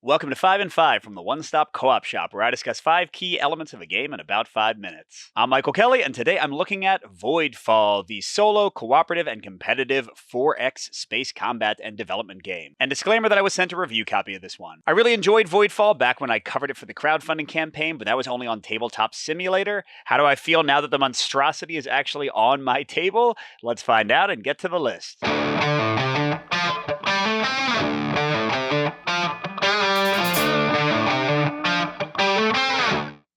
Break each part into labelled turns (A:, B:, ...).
A: Welcome to 5 and 5 from the One Stop Co-op Shop, where I discuss 5 key elements of a game in about 5 minutes. I'm Michael Kelly, and today I'm looking at Voidfall, the solo, cooperative, and competitive 4X space combat and development game. And disclaimer that I was sent a review copy of this one. I really enjoyed Voidfall back when I covered it for the crowdfunding campaign, but that was only on Tabletop Simulator. How do I feel now that the monstrosity is actually on my table? Let's find out and get to the list.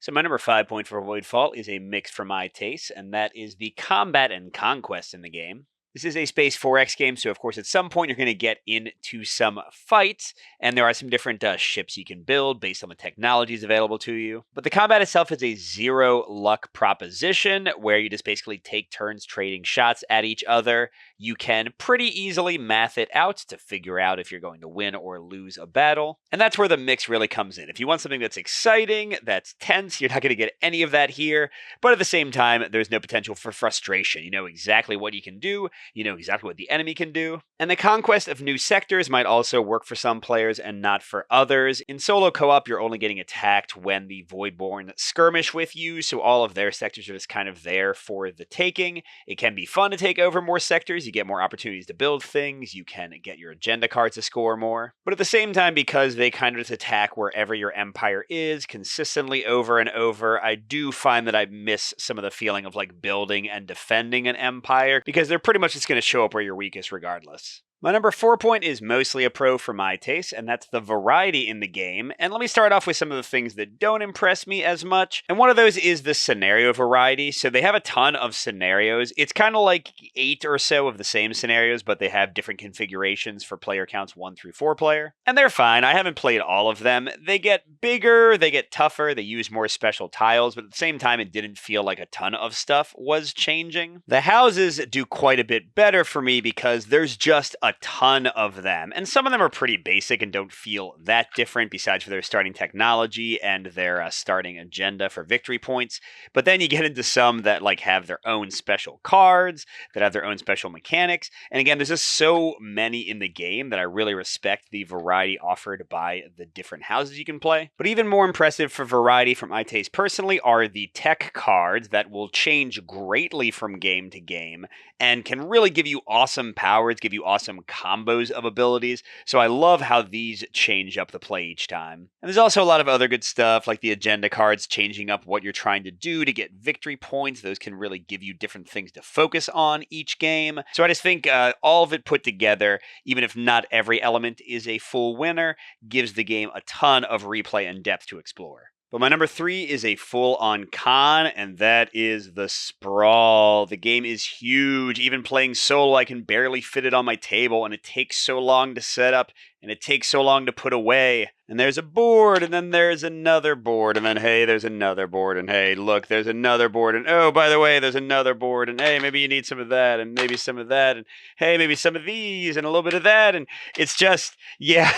A: So my number 5 point for Voidfall is a mix for my taste, and that is the combat and conquest in the game. This is a Space 4X game, so of course at some point you're going to get into some fights, and there are some different ships you can build based on the technologies available to you. But the combat itself is a zero luck proposition, where you just basically take turns trading shots at each other. You can pretty easily math it out to figure out if you're going to win or lose a battle. And that's where the mix really comes in. If you want something that's exciting, that's tense, you're not going to get any of that here. But at the same time, there's no potential for frustration. You know exactly what you can do. You know exactly what the enemy can do. And the conquest of new sectors might also work for some players and not for others. In solo co-op, you're only getting attacked when the Voidborn skirmish with you, so all of their sectors are just kind of there for the taking. It can be fun to take over more sectors. You get more opportunities to build things. You can get your agenda cards to score more. But at the same time, because they kind of just attack wherever your empire is consistently over and over, I do find that I miss some of the feeling of like building and defending an empire, because they're pretty much just going to show up where you're weakest regardless. My number 4 point is mostly a pro for my taste, and that's the variety in the game. And let me start off with some of the things that don't impress me as much. And one of those is the scenario variety. So they have a ton of scenarios. It's kind of like 8 or so of the same scenarios, but they have different configurations for player counts 1 through 4 player. And they're fine. I haven't played all of them. They get bigger, they get tougher, they use more special tiles, but at the same time, it didn't feel like a ton of stuff was changing. The houses do quite a bit better for me because there's just a ton of them, and some of them are pretty basic and don't feel that different besides for their starting technology and their starting agenda for victory points. But then you get into some that like have their own special cards, that have their own special mechanics, and again, there's just so many in the game that I really respect the variety offered by the different houses you can play. But even more impressive for variety from my taste personally are the tech cards that will change greatly from game to game and can really give you awesome powers, give you awesome combos of abilities. So I love how these change up the play each time. And there's also a lot of other good stuff like the agenda cards changing up what you're trying to do to get victory points. Those can really give you different things to focus on each game. So I just think all of it put together, even if not every element is a full winner, gives the game a ton of replay and depth to explore. But my number 3 is a full-on con, and that is the sprawl. The game is huge. Even playing solo, I can barely fit it on my table, and it takes so long to set up, and it takes so long to put away. And there's a board, and then there's another board, and then, hey, there's another board, and hey, look, there's another board, and oh, by the way, there's another board, and hey, maybe you need some of that, and maybe some of that, and hey, maybe some of these, and a little bit of that, and it's just, yeah,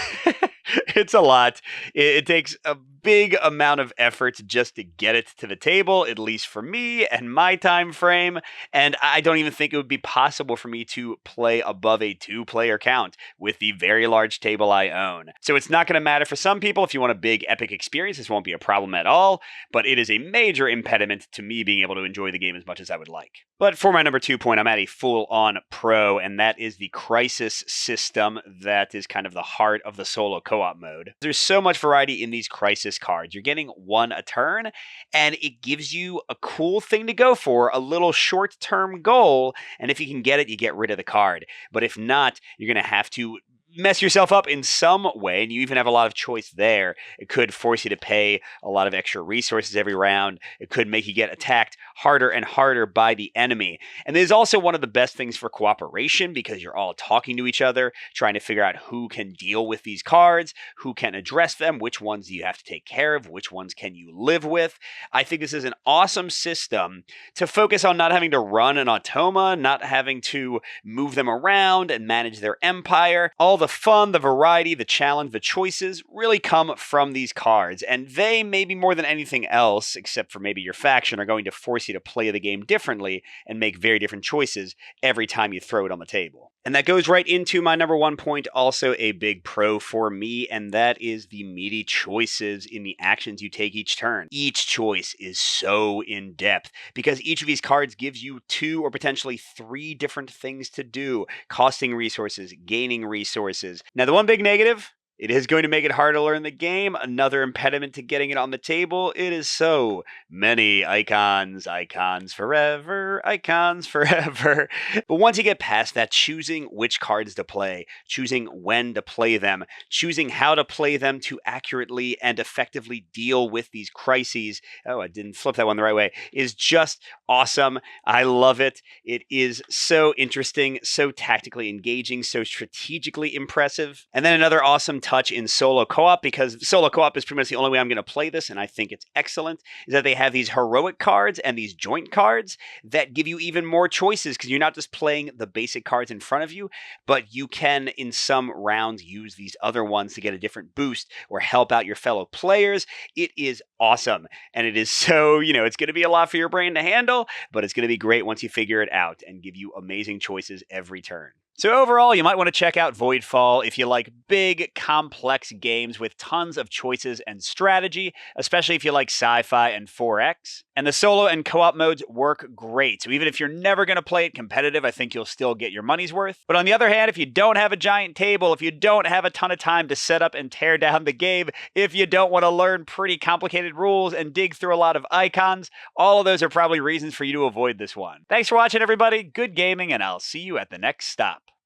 A: it's a lot. It takes a big amount of effort just to get it to the table, at least for me and my time frame, and I don't even think it would be possible for me to play above a 2-player count with the very large table I own. So it's not going to matter for some people. If you want a big epic experience, this won't be a problem at all, but it is a major impediment to me being able to enjoy the game as much as I would like. But for my number 2 point, I'm at a full-on pro, and that is the crisis system that is kind of the heart of the solo co-op mode. There's so much variety in these crisis cards. You're getting 1 a turn, and it gives you a cool thing to go for, a little short-term goal, and if you can get it, you get rid of the card. But if not, you're going to have to mess yourself up in some way, and you even have a lot of choice there. It could force you to pay a lot of extra resources every round. It could make you get attacked harder and harder by the enemy. And this is also one of the best things for cooperation, because you're all talking to each other, trying to figure out who can deal with these cards, who can address them, which ones do you have to take care of, which ones can you live with. I think this is an awesome system to focus on not having to run an automa, not having to move them around and manage their empire. All the fun, the variety, the challenge, the choices really come from these cards, and they, maybe more than anything else, except for maybe your faction, are going to force you to play the game differently and make very different choices every time you throw it on the table. And that goes right into my number 1 point, also a big pro for me, and that is the meaty choices in the actions you take each turn. Each choice is so in depth because each of these cards gives you 2 or potentially 3 different things to do, costing resources, gaining resources. Now, the one big negative, it is going to make it hard to learn the game. Another impediment to getting it on the table. It is so many icons, icons forever, icons forever. But once you get past that, choosing which cards to play, choosing when to play them, choosing how to play them to accurately and effectively deal with these crises. Oh, I didn't flip that one the right way. Is just awesome. I love it. It is so interesting, so tactically engaging, so strategically impressive. And then another awesome touch in solo co-op, because solo co-op is pretty much the only way I'm going to play this, and I think it's excellent, is that they have these heroic cards and these joint cards that give you even more choices, because you're not just playing the basic cards in front of you, but you can, in some rounds, use these other ones to get a different boost or help out your fellow players. It is awesome, and it is so, it's going to be a lot for your brain to handle, but it's going to be great once you figure it out and give you amazing choices every turn. So overall, you might want to check out Voidfall if you like big, complex games with tons of choices and strategy, especially if you like sci-fi and 4X. And the solo and co-op modes work great, so even if you're never going to play it competitive, I think you'll still get your money's worth. But on the other hand, if you don't have a giant table, if you don't have a ton of time to set up and tear down the game, if you don't want to learn pretty complicated rules and dig through a lot of icons, all of those are probably reasons for you to avoid this one. Thanks for watching, everybody. Good gaming, and I'll see you at the next stop.